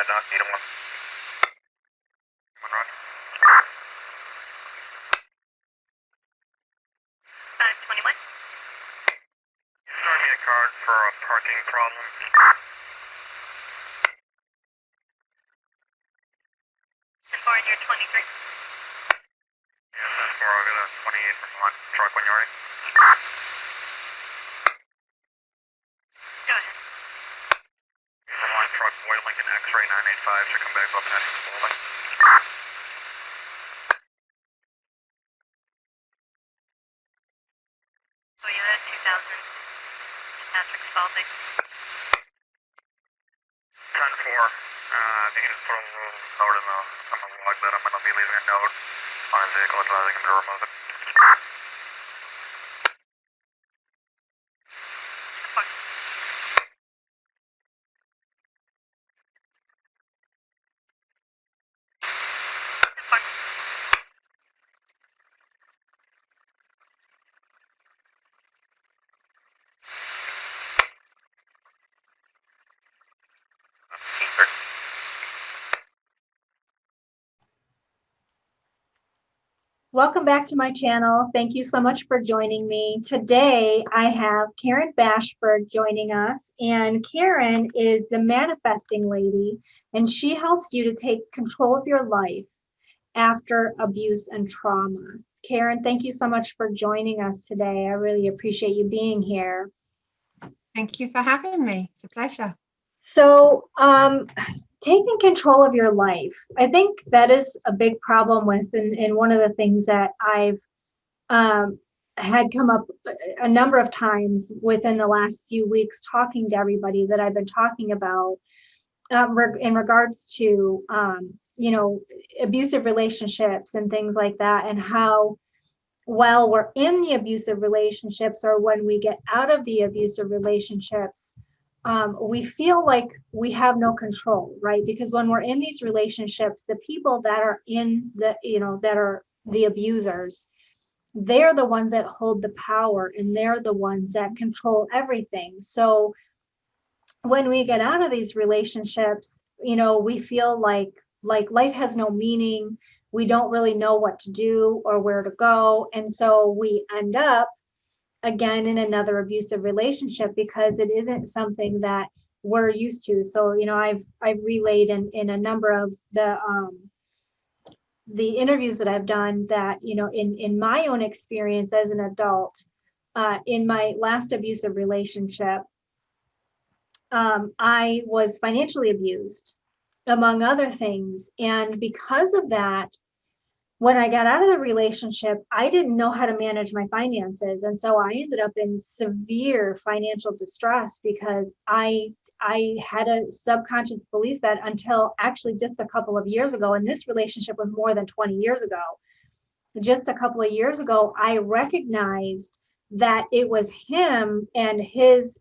Doc, need one. One, Roger. 521. You started me a card for a parking problem. And for your 23. Yes, that's for I'll get a 28 from one truck when you're ready. Go ahead. Here's a line truck, Boy Lincoln X-ray 985, should come back up and heading slowly. So you had 2000 Patrick Spalding. 10-4. If you can just put a little note in on the log that I'm going to be leaving a note on his vehicle advising him to remove it. Fuck. Fuck. Welcome back to my channel. Thank you so much for joining me. Today, I have Karen Bashford joining us, and Karen is the manifesting lady, and she helps you to take control of your life after abuse and trauma. Karen, thank you so much for joining us today. I really appreciate you being here. Thank you for having me. It's a pleasure. So, taking control of your life, I think that is a big problem with, and one of the things that I've had come up a number of times within the last few weeks talking to everybody that I've been talking about in regards to, abusive relationships and things like that, and how while we're in the abusive relationships or when we get out of the abusive relationships, we feel like we have no control, right? Because when we're in these relationships, the people that are in the, that are the abusers, they're the ones that hold the power and they're the ones that control everything. So when we get out of these relationships, we feel like life has no meaning. We don't really know what to do or where to go. And so we end up again in another abusive relationship because it isn't something that we're used to. So, I've relayed in a number of the interviews that I've done that, in my own experience as an adult, in my last abusive relationship, I was financially abused, among other things. And because of that, when I got out of the relationship, I didn't know how to manage my finances. And so I ended up in severe financial distress because I had a subconscious belief that until actually just a couple of years ago, and this relationship was more than 20 years ago, just a couple of years ago, I recognized that it was him and his,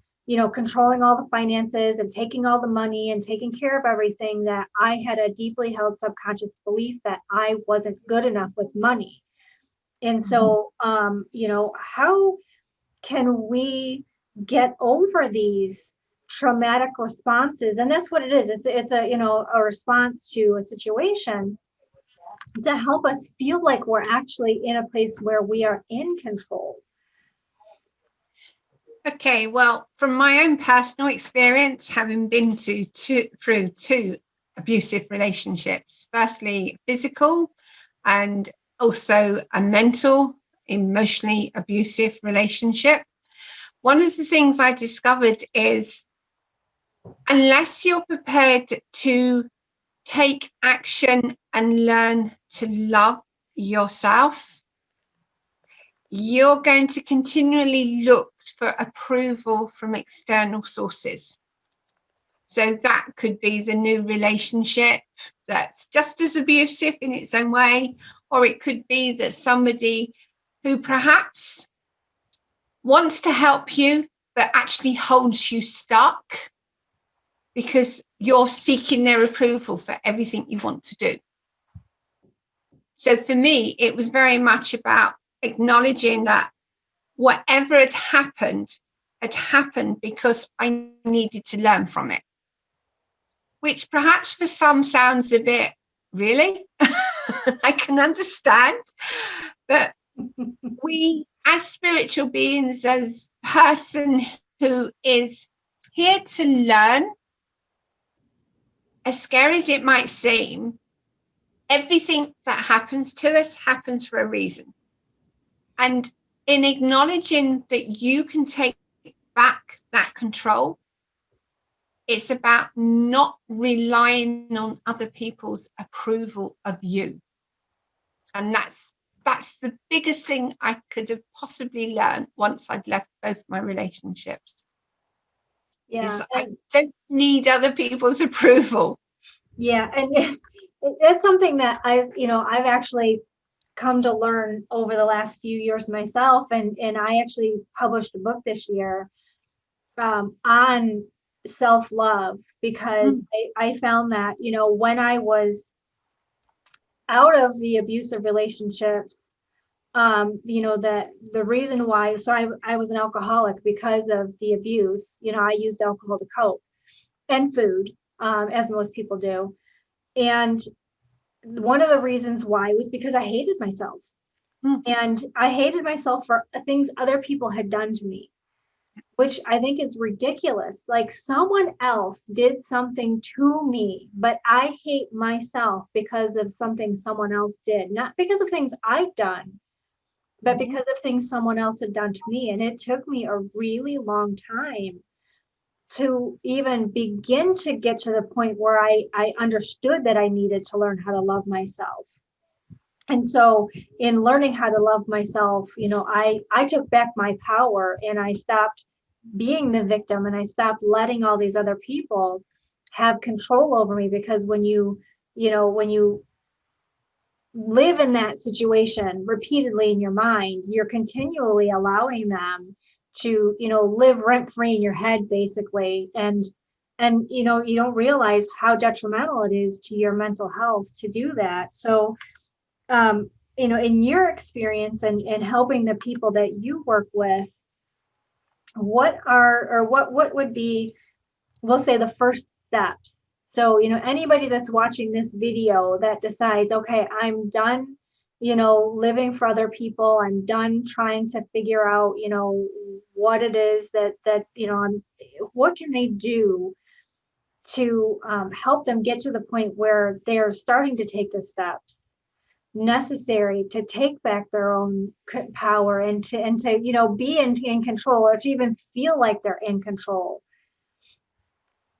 controlling all the finances and taking all the money and taking care of everything, that I had a deeply held subconscious belief that I wasn't good enough with money. And so, how can we get over these traumatic responses? And that's what it is. It's a response to a situation to help us feel like we're actually in a place where we are in control. Okay, well, from my own personal experience, having been through two abusive relationships, firstly physical and also a mental, emotionally abusive relationship, one of the things I discovered is unless you're prepared to take action and learn to love yourself, you're going to continually look for approval from external sources. So that could be the new relationship that's just as abusive in its own way, or it could be that somebody who perhaps wants to help you, but actually holds you stuck because you're seeking their approval for everything you want to do. So for me, it was very much about acknowledging that whatever had happened because I needed to learn from it. which perhaps for some sounds a bit, really? I can understand. But we, as spiritual beings, as person who is here to learn, as scary as it might seem, everything that happens to us happens for a reason. And in acknowledging that you can take back that control, it's about not relying on other people's approval of you. And that's the biggest thing I could have possibly learned once I'd left both my relationships. Yeah. I don't need other people's approval. Yeah. And it's something that I've actually come to learn over the last few years myself. And I actually published a book this year on self-love, because I found that, when I was out of the abusive relationships, the reason why, so I was an alcoholic because of the abuse. I used alcohol to cope, and food, as most people do. And one of the reasons why was because I hated myself. And I hated myself for things other people had done to me, which I think is ridiculous. Like, someone else did something to me, but I hate myself because of something someone else did, not because of things I've done, but because of things someone else had done to me. And it took me a really long time to even begin to get to the point where I understood that I needed to learn how to love myself. And so in learning how to love myself, I took back my power, and I stopped being the victim, and I stopped letting all these other people have control over me. Because when you live in that situation repeatedly in your mind, you're continually allowing them to, live rent free in your head, basically. And you don't realize how detrimental it is to your mental health to do that. So in your experience and helping the people that you work with, what would be, we'll say, the first steps? So, anybody that's watching this video that decides, okay, I'm done, living for other people. I'm done trying to figure out, what it is that, what can they do to help them get to the point where they're starting to take the steps necessary to take back their own power, and to be in control, or to even feel like they're in control?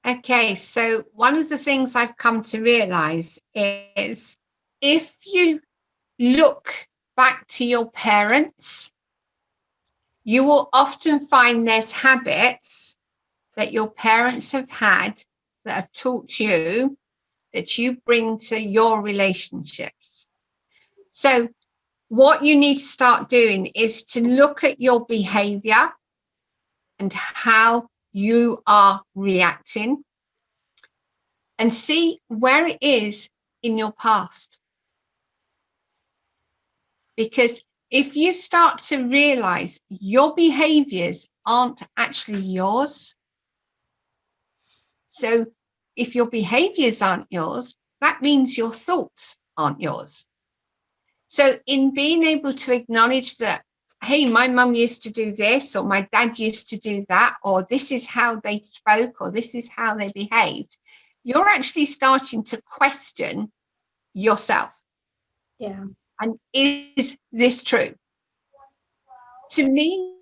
Okay, so one of the things I've come to realize is, if you look back to your parents, you will often find there's habits that your parents have had that have taught you that you bring to your relationships. So what you need to start doing is to look at your behavior and how you are reacting, and see where it is in your past. Because if you start to realize your behaviors aren't actually yours, so if your behaviors aren't yours, that means your thoughts aren't yours. So in being able to acknowledge that, hey, my mum used to do this, or my dad used to do that, or this is how they spoke, or this is how they behaved, you're actually starting to question yourself. Yeah. And is this true? To me,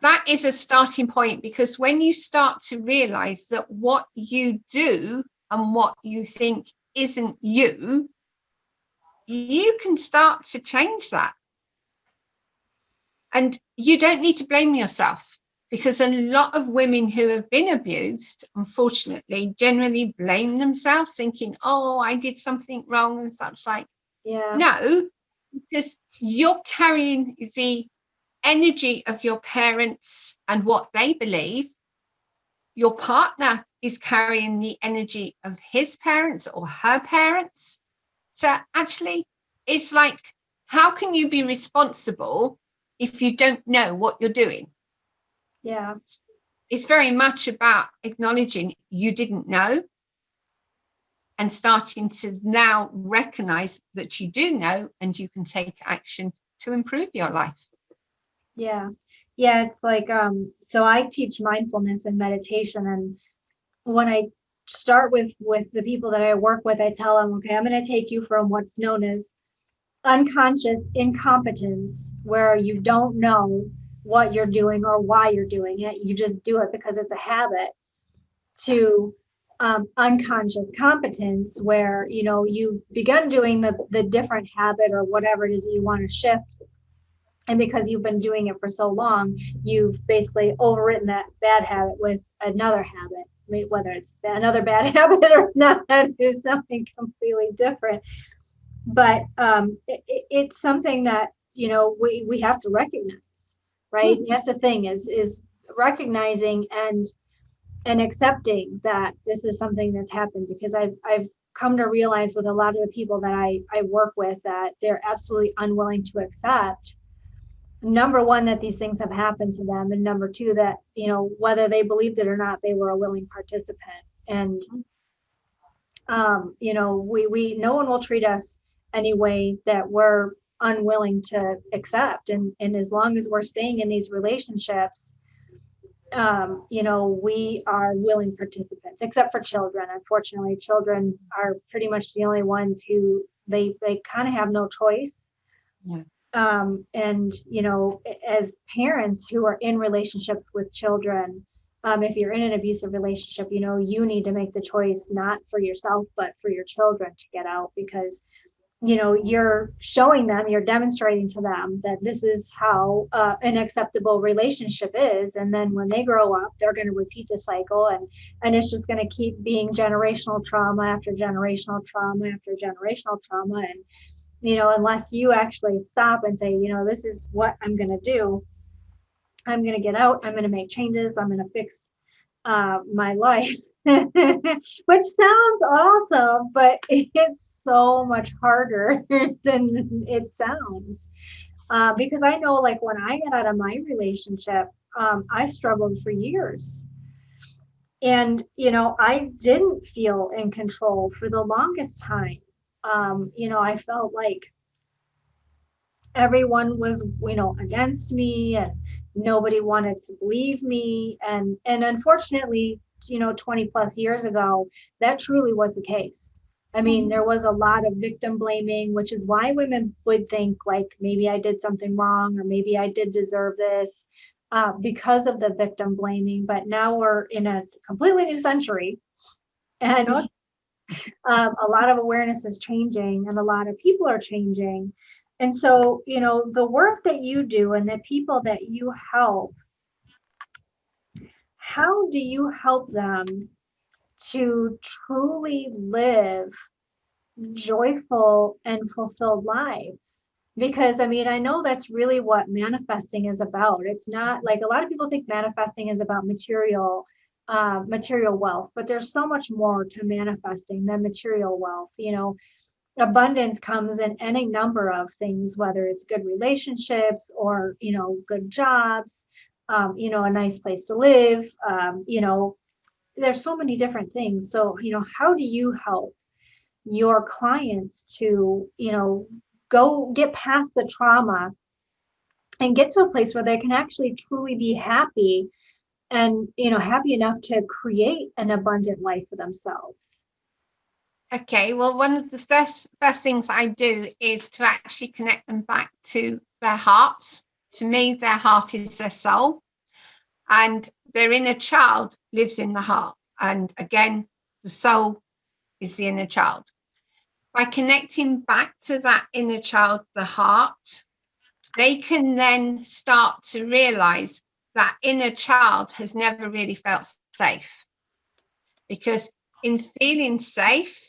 that is a starting point, because when you start to realize that what you do and what you think isn't you, you can start to change that. And you don't need to blame yourself, because a lot of women who have been abused, unfortunately, generally blame themselves, thinking, oh, I did something wrong and such like. Yeah. No, because you're carrying the energy of your parents and what they believe. Your partner is carrying the energy of his parents or her parents. So actually, it's like, how can you be responsible if you don't know what you're doing? Yeah. It's very much about acknowledging you didn't know. and starting to now recognize that you do know and you can take action to improve your life. Yeah. It's like, so I teach mindfulness and meditation, and when I start with the people that I work with, I tell them, okay, I'm going to take you from what's known as unconscious incompetence, where you don't know what you're doing or why you're doing it. You just do it because it's a habit, to unconscious competence, where, you've begun doing the different habit or whatever it is that you want to shift. And because you've been doing it for so long, you've basically overwritten that bad habit with another habit. I mean, whether it's another bad habit or not is something completely different. But it's something that, we have to recognize, right? Mm-hmm. That's the thing, is recognizing and accepting that this is something that's happened, because I've come to realize with a lot of the people that I work with that they're absolutely unwilling to accept, number one, that these things have happened to them, and number two, that, whether they believed it or not, they were a willing participant. And we no one will treat us any way that we're unwilling to accept, and as long as we're staying in these relationships, we are willing participants, except for children. Unfortunately, children are pretty much the only ones who they kind of have no choice. Yeah. And as parents who are in relationships with children, if you're in an abusive relationship, you need to make the choice, not for yourself, but for your children, to get out, because you're showing them, you're demonstrating to them that this is how an acceptable relationship is. And then when they grow up, they're going to repeat the cycle, and it's just going to keep being generational trauma after generational trauma after generational trauma. And unless you actually stop and say, this is what I'm going to do. I'm going to get out. I'm going to make changes. I'm going to fix my life, which sounds awesome, but it's so much harder than it sounds. Because I know, like, when I got out of my relationship, I struggled for years. And, I didn't feel in control for the longest time. I felt like everyone was, against me, and nobody wanted to believe me. And unfortunately, 20 plus years ago, that truly was the case. I mean, there was a lot of victim blaming, which is why women would think, like, maybe I did something wrong, or maybe I did deserve this, because of the victim blaming. But now we're in a completely new century, and a lot of awareness is changing, and a lot of people are changing. And so, the work that you do and the people that you help, how do you help them to truly live joyful and fulfilled lives? Because, I mean, I know that's really what manifesting is about. It's not like, a lot of people think manifesting is about material wealth, but there's so much more to manifesting than material wealth. Abundance comes in any number of things, whether it's good relationships or, good jobs, a nice place to live. There's so many different things. So, how do you help your clients to, go get past the trauma and get to a place where they can actually truly be happy, and, happy enough to create an abundant life for themselves? Okay, well, one of the first things I do is to actually connect them back to their hearts. To me, their heart is their soul, and their inner child lives in the heart. And again, the soul is the inner child. By connecting back to that inner child, the heart, they can then start to realize that inner child has never really felt safe. Because in feeling safe,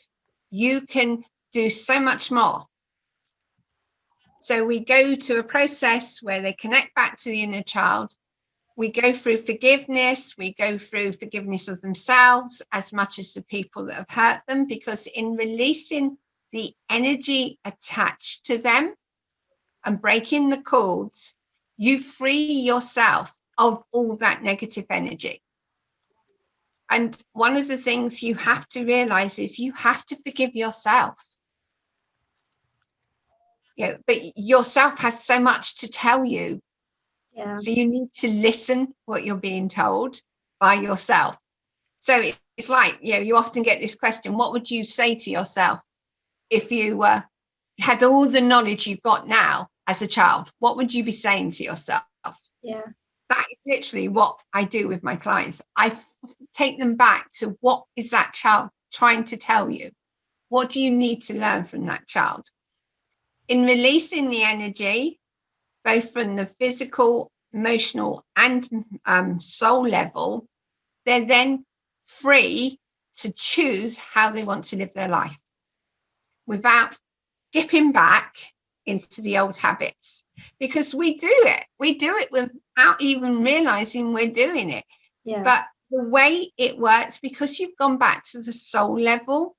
you can do so much more. So we go to a process where they connect back to the inner child. We go through forgiveness. We go through forgiveness of themselves as much as the people that have hurt them, because in releasing the energy attached to them and breaking the cords, you free yourself of all that negative energy. And one of the things you have to realize is you have to forgive yourself. But yourself has so much to tell you. Yeah. So you need to listen what you're being told by yourself. So it's like, you often get this question, what would you say to yourself if you had all the knowledge you've got now as a child? What would you be saying to yourself? Yeah. That is literally what I do with my clients. I take them back to, what is that child trying to tell you? What do you need to learn from that child? In releasing the energy, both from the physical, emotional, and soul level, they're then free to choose how they want to live their life without dipping back into the old habits, because we do it without even realizing we're doing it. Yeah. But the way it works, because you've gone back to the soul level,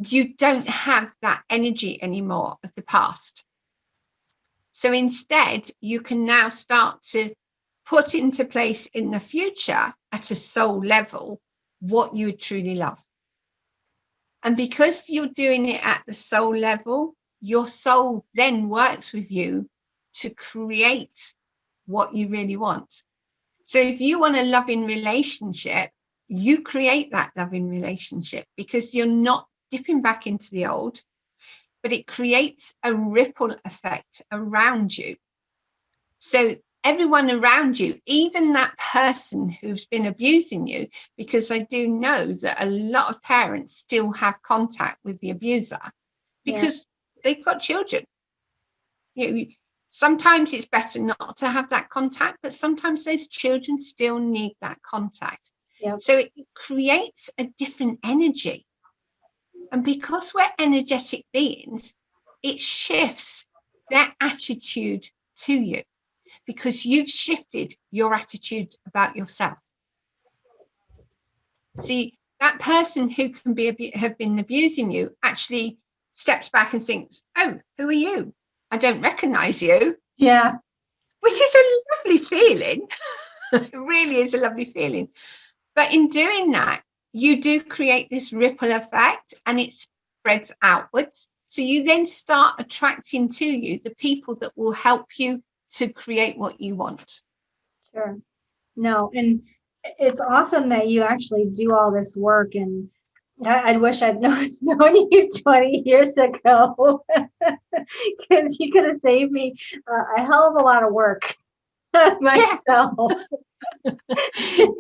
you don't have that energy anymore of the past. So instead, you can now start to put into place in the future at a soul level what you truly love. And because you're doing it at the soul level, your soul then works with you to create what you really want. So if you want a loving relationship, you create that loving relationship, because you're not dipping back into the old, but it creates a ripple effect around you. So everyone around you, even that person who's been abusing you, because I do know that a lot of parents still have contact with the abuser because they've got children. Sometimes it's better not to have that contact, but sometimes those children still need that contact. Yep. So it creates a different energy. And because we're energetic beings, it shifts their attitude to you, because you've shifted your attitude about yourself. See, that person who can have been abusing you actually steps back and thinks, oh, who are you? I don't recognize you. Yeah. Which is a lovely feeling. It really is a lovely feeling. But in doing that, you do create this ripple effect, and it spreads outwards. So you then start attracting to you the people that will help you to create what you want. Sure. No, and it's awesome that you actually do all this work, and I wish I'd known you 20 years ago, because you could have saved me a hell of a lot of work myself.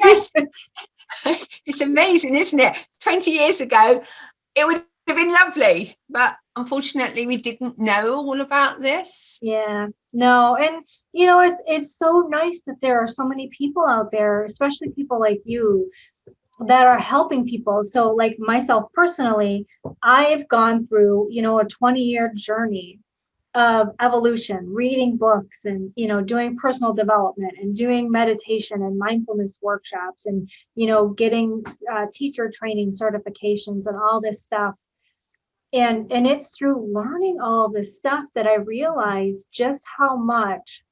Yes. It's amazing, isn't it? 20 years ago, it would have been lovely, but unfortunately we didn't know all about this. Yeah, no, and it's so nice that there are so many people out there, especially people like you, that are helping people. So like myself personally, I've gone through, a 20-year journey of evolution, reading books and, doing personal development and doing meditation and mindfulness workshops and, getting teacher training certifications and all this stuff. And it's through learning all this stuff that I realized just how much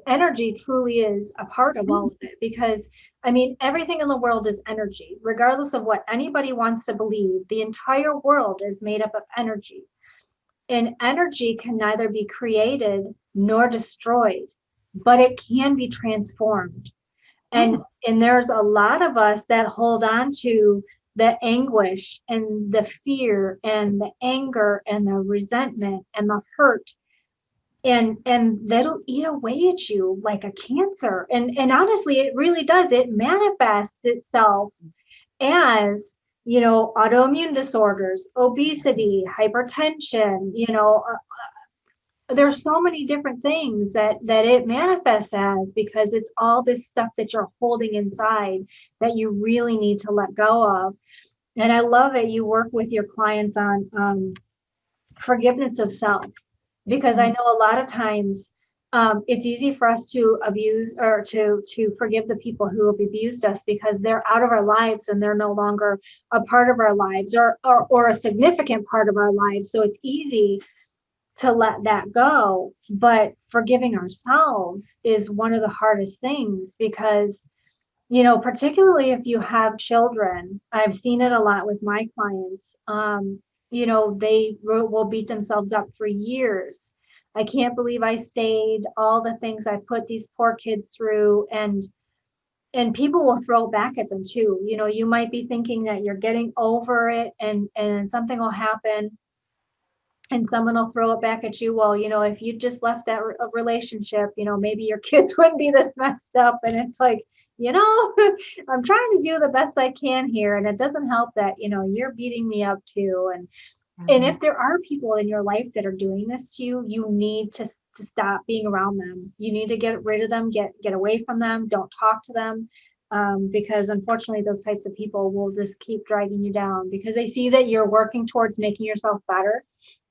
energy truly is a part of all of it. Because I mean, everything in the world is energy, regardless of what anybody wants to believe. The entire world is made up of energy, and energy can neither be created nor destroyed, but it can be transformed. And there's a lot of us that hold on to the anguish and the fear and the anger and the resentment and the hurt, and that'll eat away at you like a cancer. And honestly, it really does. It manifests itself as, autoimmune disorders, obesity, hypertension. There's so many different things that it manifests as, because it's all this stuff that you're holding inside that you really need to let go of. And I love that you work with your clients on forgiveness of self, because I know a lot of times it's easy for us to abuse or to forgive the people who have abused us, because they're out of our lives and they're no longer a part of our lives, or a significant part of our lives. So it's easy to let that go. But forgiving ourselves is one of the hardest things, because particularly if you have children, I've seen it a lot with my clients. They will beat themselves up for years. I can't believe I stayed, all the things I put these poor kids through, and people will throw back at them too. You might be thinking that you're getting over it, and something will happen and someone will throw it back at you. Well, if you just left that relationship, maybe your kids wouldn't be this messed up. And it's like, I'm trying to do the best I can here, and it doesn't help that you're beating me up too. And if there are people in your life that are doing this to you, you need to stop being around them. You need to get rid of them, get away from them, don't talk to them. Because unfortunately, those types of people will just keep dragging you down because they see that you're working towards making yourself better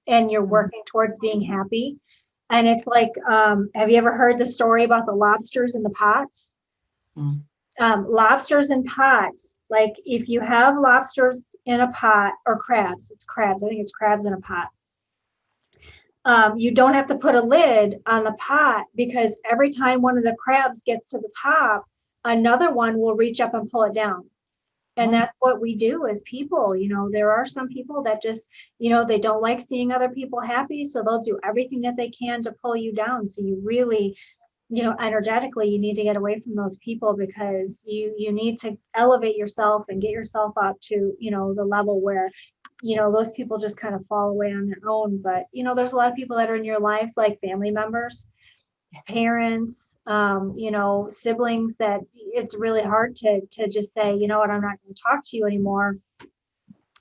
and you're working towards being happy. And it's like, have you ever heard the story about the lobsters in the pots? Mm. Lobsters in pots. Like if you have lobsters in a pot, or crabs, it's crabs. I think it's crabs in a pot. You don't have to put a lid on the pot, because every time one of the crabs gets to the top, another one will reach up and pull it down. And that's what we do as people. There are some people that just, they don't like seeing other people happy. So they'll do everything that they can to pull you down. So you really, energetically, you need to get away from those people, because you need to elevate yourself and get yourself up to, the level where, those people just kind of fall away on their own. But, there's a lot of people that are in your lives, like family members, parents, siblings, that it's really hard to just say, you know what, I'm not going to talk to you anymore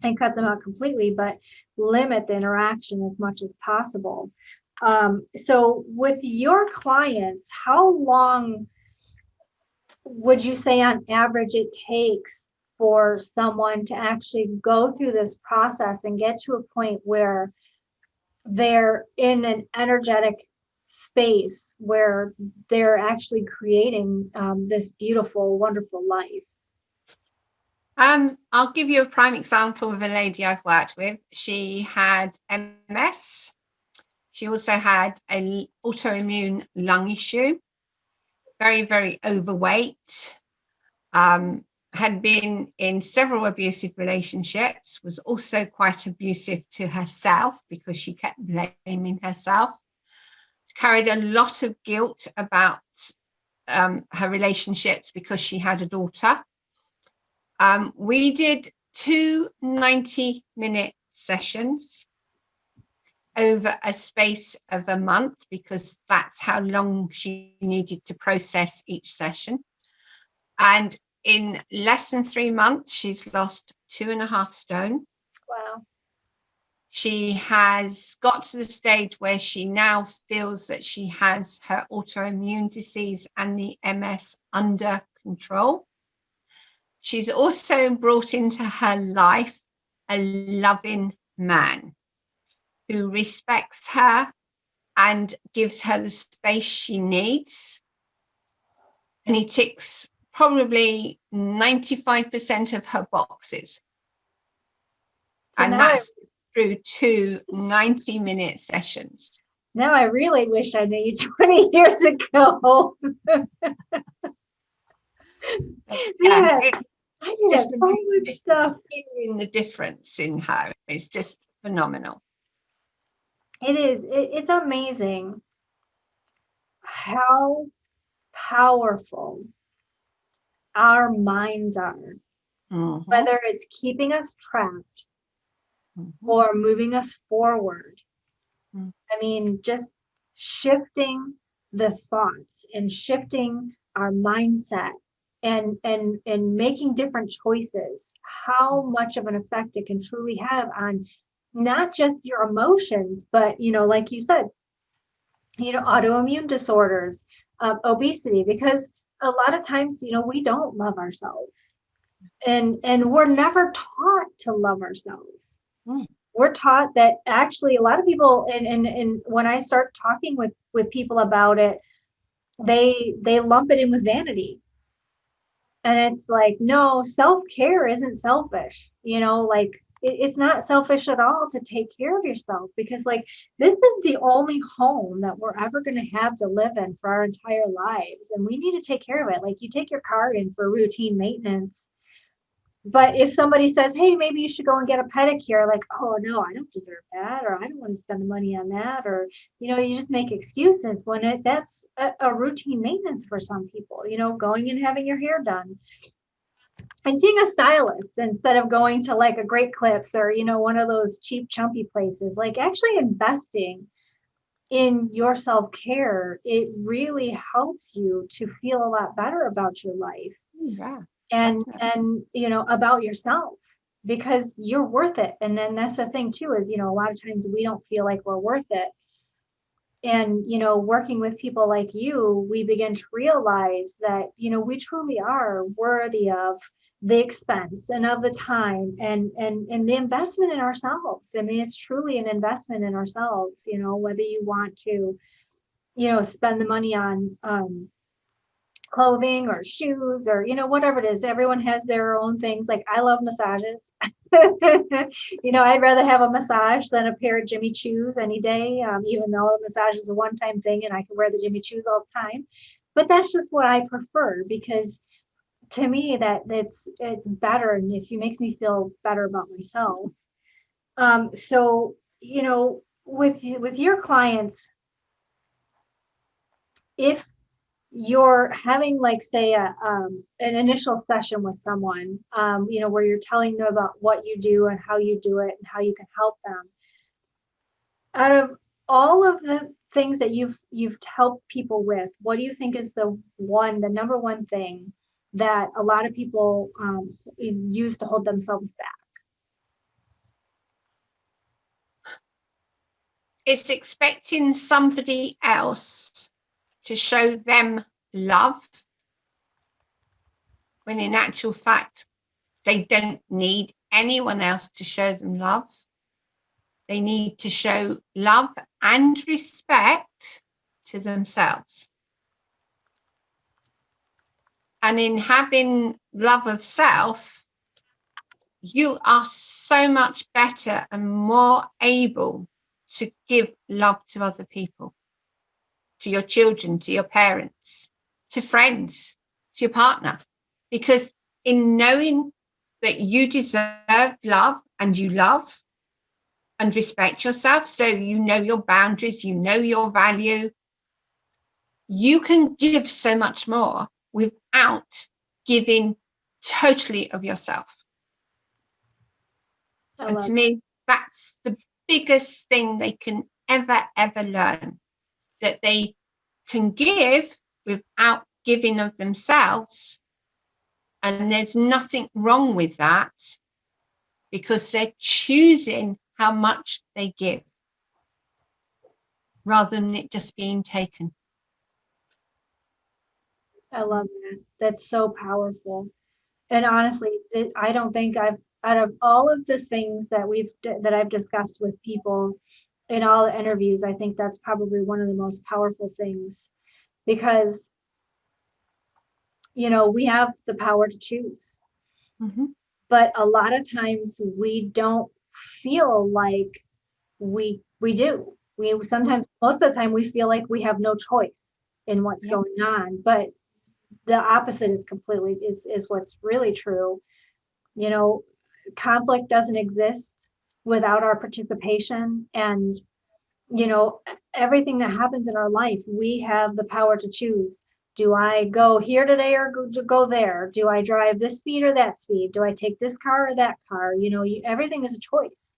and cut them out completely, but limit the interaction as much as possible. So with your clients, how long would you say on average it takes for someone to actually go through this process and get to a point where they're in an energetic space where they're actually creating this beautiful, wonderful life? I'll give you a prime example of a lady I've worked with. She had MS. She also had an autoimmune lung issue, very, very overweight, had been in several abusive relationships, was also quite abusive to herself because she kept blaming herself, carried a lot of guilt about her relationships because she had a daughter. We did 2 90-minute sessions over a space of a month, because that's how long she needed to process each session. And in less than 3 months, she's lost 2.5 stone. Wow. She has got to the stage where she now feels that she has her autoimmune disease and the MS under control. She's also brought into her life a loving man who respects her and gives her the space she needs. And he ticks probably 95% of her boxes. So and that's through 2 90-minute sessions. Now I really wish I knew you 20 years ago. Yeah, I did so much stuff. Hearing the difference in her is just phenomenal. It is. It's amazing how powerful our minds are, whether it's keeping us trapped or moving us forward. I mean, just shifting the thoughts and shifting our mindset and making different choices, how much of an effect it can truly have on not just your emotions, but, like you said, autoimmune disorders, obesity, because a lot of times, we don't love ourselves, and we're never taught to love ourselves. We're taught that actually a lot of people, and when I start talking with people about it, they lump it in with vanity. And it's like, no, self-care isn't selfish. Like it's not selfish at all to take care of yourself, because like this is the only home that we're ever going to have to live in for our entire lives, and we need to take care of it. Like you take your car in for routine maintenance, but if somebody says, hey, maybe you should go and get a pedicure, like, oh no, I don't deserve that, or I don't want to spend the money on that, or you just make excuses when that's a routine maintenance for some people, going and having your hair done and seeing a stylist instead of going to like a Great Clips or one of those cheap chumpy places. Like actually investing in your self-care, it really helps you to feel a lot better about your life. Yeah, and definitely. about yourself, because you're worth it. And then that's the thing too, is a lot of times we don't feel like we're worth it. And working with people like you, we begin to realize that we truly are worthy of the expense and of the time and the investment in ourselves. I mean, it's truly an investment in ourselves, whether you want to spend the money on clothing or shoes or whatever it is. Everyone has their own things. Like I love massages. I'd rather have a massage than a pair of Jimmy Choos any day, even though a massage is a one-time thing and I can wear the Jimmy Choos all the time. But that's just what I prefer, because to me that it's better, and if it makes me feel better about myself. So with your clients, if you're having like say an initial session with someone, where you're telling them about what you do and how you do it and how you can help them, out of all of the things that you've helped people with, what do you think is the number one thing that a lot of people use to hold themselves back? It's expecting somebody else to show them love, when in actual fact, they don't need anyone else to show them love. They need to show love and respect to themselves. And in having love of self, you are so much better and more able to give love to other people, to your children, to your parents, to friends, to your partner. Because in knowing that you deserve love and you love and respect yourself, so you know your boundaries, you know your value, you can give so much more without giving totally of yourself. And to me, that's the biggest thing they can ever learn, that they can give without giving of themselves. And there's nothing wrong with that, because they're choosing how much they give rather than it just being taken. I love that. That's so powerful. And honestly, I don't think out of all of the things that I've discussed with people in all the interviews, I think that's probably one of the most powerful things, because we have the power to choose, but a lot of times we don't feel like we do. We sometimes, most of the time, we feel like we have no choice in what's going on, but the opposite is completely is what's really true. Conflict doesn't exist without our participation, and everything that happens in our life, we have the power to choose. Do I go here today or go there? Do I drive this speed or that speed? Do I take this car or that car? Everything is a choice.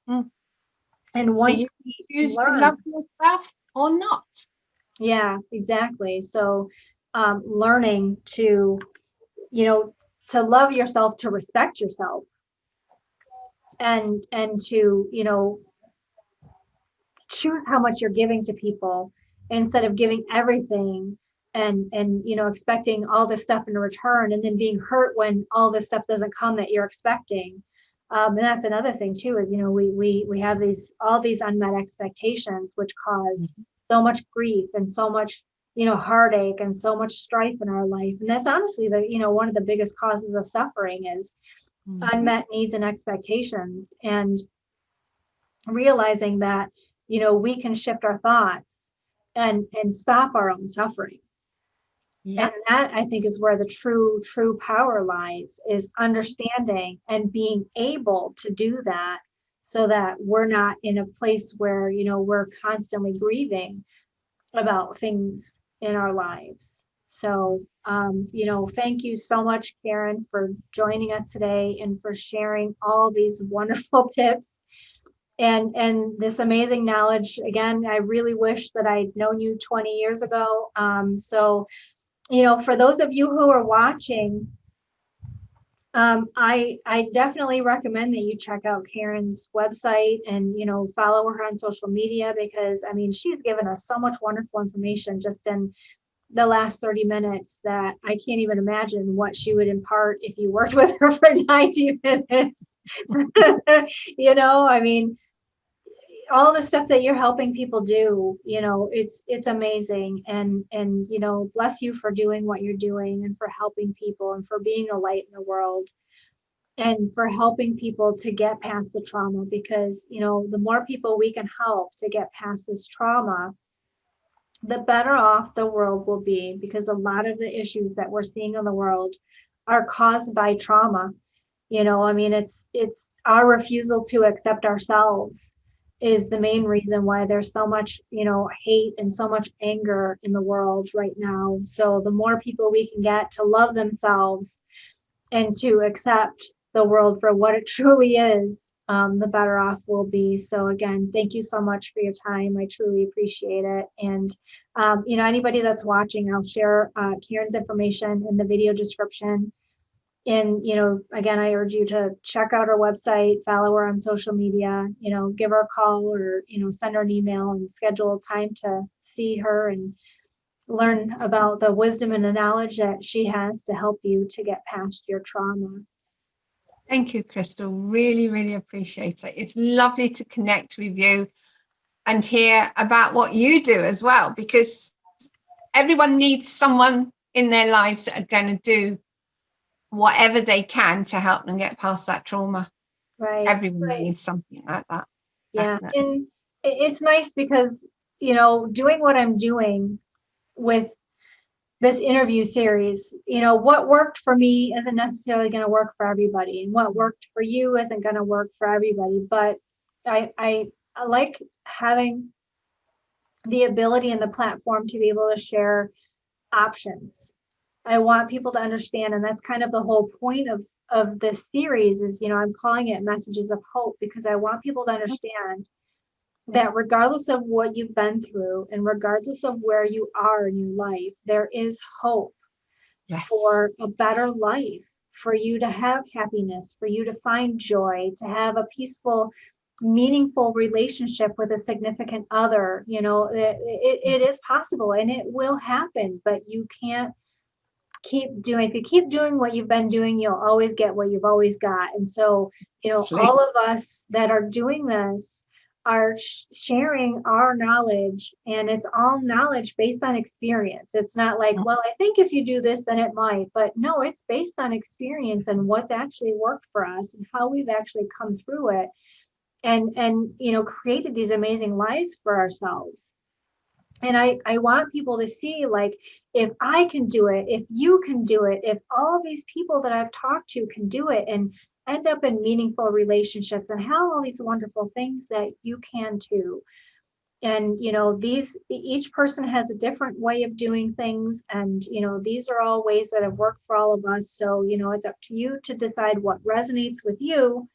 And So once you we choose to learn, love yourself or not. yeah, exactly. So learning to to love yourself, to respect yourself, and to choose how much you're giving to people, instead of giving everything and expecting all this stuff in return, and then being hurt when all this stuff doesn't come that you're expecting. And that's another thing too, is we have all these unmet expectations, which cause so much grief and so much heartache and so much strife in our life. And that's honestly the one of the biggest causes of suffering, is unmet needs and expectations, and realizing that, we can shift our thoughts and stop our own suffering. Yeah. And that, I think, is where the true power lies, is understanding and being able to do that, so that we're not in a place where, we're constantly grieving about things in our lives. So, thank you so much, Karen, for joining us today and for sharing all these wonderful tips and this amazing knowledge. Again, I really wish that I'd known you 20 years ago. So, for those of you who are watching, I definitely recommend that you check out Karen's website and, follow her on social media, because I mean, she's given us so much wonderful information just in the last 30 minutes that I can't even imagine what she would impart if you worked with her for 90 minutes. I mean, all the stuff that you're helping people do, it's amazing. And bless you for doing what you're doing, and for helping people, and for being a light in the world, and for helping people to get past the trauma. Because the more people we can help to get past this trauma, the better off the world will be. Because a lot of the issues that we're seeing in the world are caused by trauma. I mean, it's our refusal to accept ourselves is the main reason why there's so much, hate and so much anger in the world right now. So the more people we can get to love themselves and to accept the world for what it truly is, the better off we'll be. So again, thank you so much for your time. I truly appreciate it. And anybody that's watching, I'll share Karen's information in the video description. And, again, I urge you to check out our website, follow her on social media, give her a call, or, send her an email and schedule time to see her and learn about the wisdom and the knowledge that she has to help you to get past your trauma. Thank you, Crystal. Really, really appreciate it. It's lovely to connect with you and hear about what you do as well, because everyone needs someone in their lives that are going to do whatever they can to help them get past that trauma. Right. Everyone right. needs something like that. Yeah. Definitely. And it's nice because, doing what I'm doing with this interview series, what worked for me isn't necessarily going to work for everybody, and what worked for you isn't going to work for everybody. But I like having the ability and the platform to be able to share options. I want people to understand, and that's kind of the whole point of this series is, I'm calling it Messages of Hope, because I want people to understand that regardless of what you've been through and regardless of where you are in your life, there is hope. Yes. For a better life, for you to have happiness, for you to find joy, to have a peaceful, meaningful relationship with a significant other. It is possible and it will happen, but you can't if you keep doing what you've been doing, you'll always get what you've always got. And so, all of us that are doing this are sharing our knowledge, and it's all knowledge based on experience. It's not like, well, I think if you do this, then it might, but no, it's based on experience and what's actually worked for us and how we've actually come through it and created these amazing lives for ourselves. And I want people to see, like, if I can do it, if you can do it, if all these people that I've talked to can do it and end up in meaningful relationships and have all these wonderful things, that you can too. And, each person has a different way of doing things. And, these are all ways that have worked for all of us. So, it's up to you to decide what resonates with you.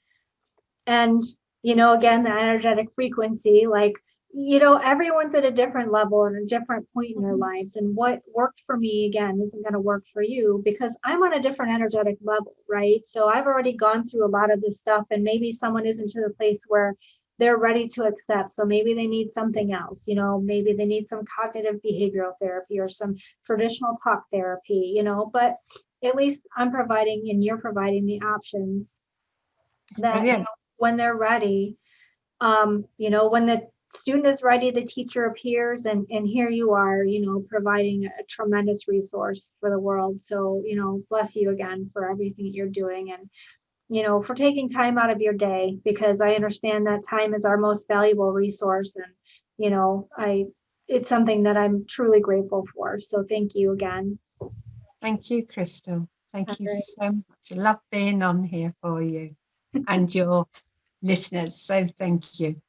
And, again, the energetic frequency, like, everyone's at a different level and a different point in their lives. And what worked for me, again, isn't going to work for you, because I'm on a different energetic level, right? So I've already gone through a lot of this stuff, and maybe someone isn't to the place where they're ready to accept. So maybe they need something else, maybe they need some cognitive behavioral therapy or some traditional talk therapy, but at least I'm providing and you're providing the options that, when they're ready, when the student is ready, the teacher appears, and here you are, providing a tremendous resource for the world. So, bless you again for everything you're doing. And for taking time out of your day, because I understand that time is our most valuable resource. And, it's something that I'm truly grateful for. So thank you again. Thank you, Crystal. All Thank you right. so much. I love being on here for you and your listeners. So thank you.